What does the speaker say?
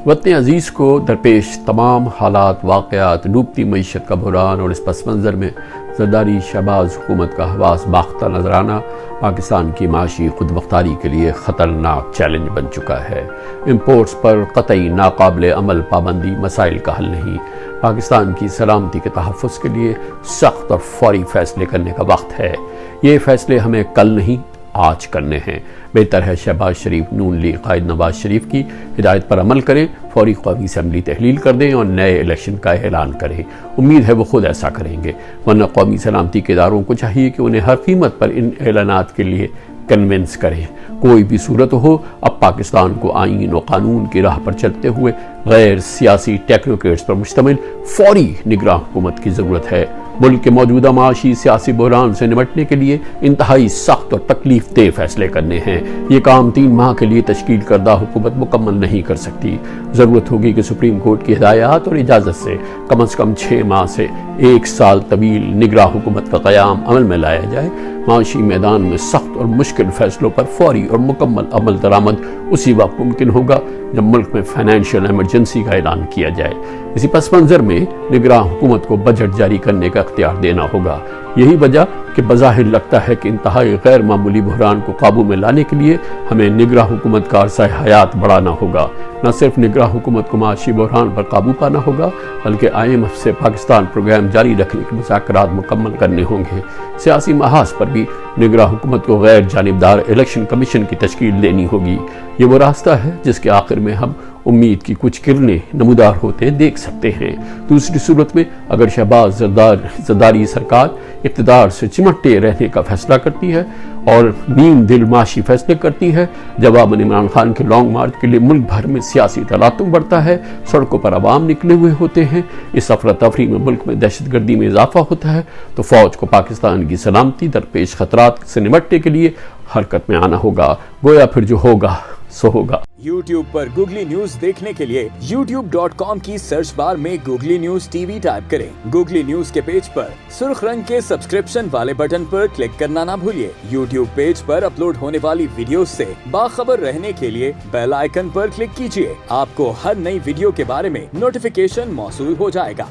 وطن عزیز کو درپیش تمام حالات، واقعات، ڈوبتی معیشت کا بحران اور اس پس منظر میں زرداری شہباز حکومت کا حواس باختہ نظرانہ پاکستان کی معاشی خود مختاری کے لیے خطرناک چیلنج بن چکا ہے۔ امپورٹس پر قطعی ناقابل عمل پابندی مسائل کا حل نہیں، پاکستان کی سلامتی کے تحفظ کے لیے سخت اور فوری فیصلے کرنے کا وقت ہے۔ یہ فیصلے ہمیں کل نہیں آج کرنے ہیں۔ بہتر ہے شہباز شریف نون لیگ قائد نواز شریف کی ہدایت پر عمل کریں، فوری قومی اسمبلی تحلیل کر دیں اور نئے الیکشن کا اعلان کریں۔ امید ہے وہ خود ایسا کریں گے، ورنہ قومی سلامتی کے اداروں کو چاہیے کہ انہیں ہر قیمت پر ان اعلانات کے لیے کنونس کریں۔ کوئی بھی صورت ہو، اب پاکستان کو آئین و قانون کی راہ پر چلتے ہوئے غیر سیاسی ٹیکنوکریٹس پر مشتمل فوری نگراں حکومت کی ضرورت ہے۔ ملک کے موجودہ معاشی سیاسی بحران سے نمٹنے کے لیے انتہائی سخت اور تکلیف دہ فیصلے کرنے ہیں۔ یہ کام 3 ماہ کے لیے تشکیل کردہ حکومت مکمل نہیں کر سکتی۔ ضرورت ہوگی کہ سپریم کورٹ کی ہدایات اور اجازت سے کم از کم 6 ماہ سے 1 سال طویل نگراں حکومت کا قیام عمل میں لایا جائے۔ معاشی میدان میں سخت اور مشکل فیصلوں پر فوری اور مکمل عمل درآمد اسی وقت ممکن ہوگا جب ملک میں فائنینشیل ایمرجنسی کا اعلان کیا جائے۔ اسی پس منظر میں نگراں حکومت کو بجٹ جاری کرنے کا اختیار دینا ہوگا۔ یہی وجہ کہ بظاہر لگتا ہے کہ انتہائی غیر معمولی بحران کو قابو میں لانے کے لیے ہمیں نگراں حکومت کا عرصہ حیات بڑھانا ہوگا۔ نہ صرف نگراں حکومت کو معاشی بحران پر قابو پانا ہوگا، بلکہ IMF سے پاکستان پروگرام جاری رکھنے کے مذاکرات مکمل کرنے ہوں گے۔ سیاسی محاذ پر بھی نگراں حکومت کو غیر جانبدار الیکشن کمیشن کی تشکیل دینی ہوگی۔ یہ وہ راستہ ہے جس کے آخر میں ہم امید کی کچھ کرنیں نمودار ہوتے دیکھ سکتے ہیں۔ دوسری صورت میں اگر شہباز زرداری سرکار اقتدار سے چمٹے رہنے کا فیصلہ کرتی ہے اور نیم دل معاشی فیصلے کرتی ہے، جواباً عمران خان کے لانگ مارچ کے لیے ملک بھر میں سیاسی تلاطم بڑھتا ہے، سڑکوں پر عوام نکلے ہوئے ہوتے ہیں، اس افراتفری میں ملک میں دہشت گردی میں اضافہ ہوتا ہے، تو فوج کو پاکستان کی سلامتی درپیش خطرات سے نمٹنے کے لیے حرکت میں آنا ہوگا۔ گویا پھر جو ہوگا سو ہوگا۔ یوٹیوب پر گوگلی نیوز دیکھنے کے لیے youtube.com کی سرچ بار میں googly news T V type کریں۔ گوگلی نیوز کے پیج پر سرخ رنگ کے سبسکرپشن والے بٹن پر کلک کرنا نہ بھولیے۔ یوٹیوب پیج پر اپلوڈ ہونے والی ویڈیوز سے باخبر رہنے کے لیے بیل آئیکن پر کلک کیجیے۔ آپ کو ہر نئی ویڈیو کے بارے میں نوٹیفیکیشن موصول ہو جائے گا۔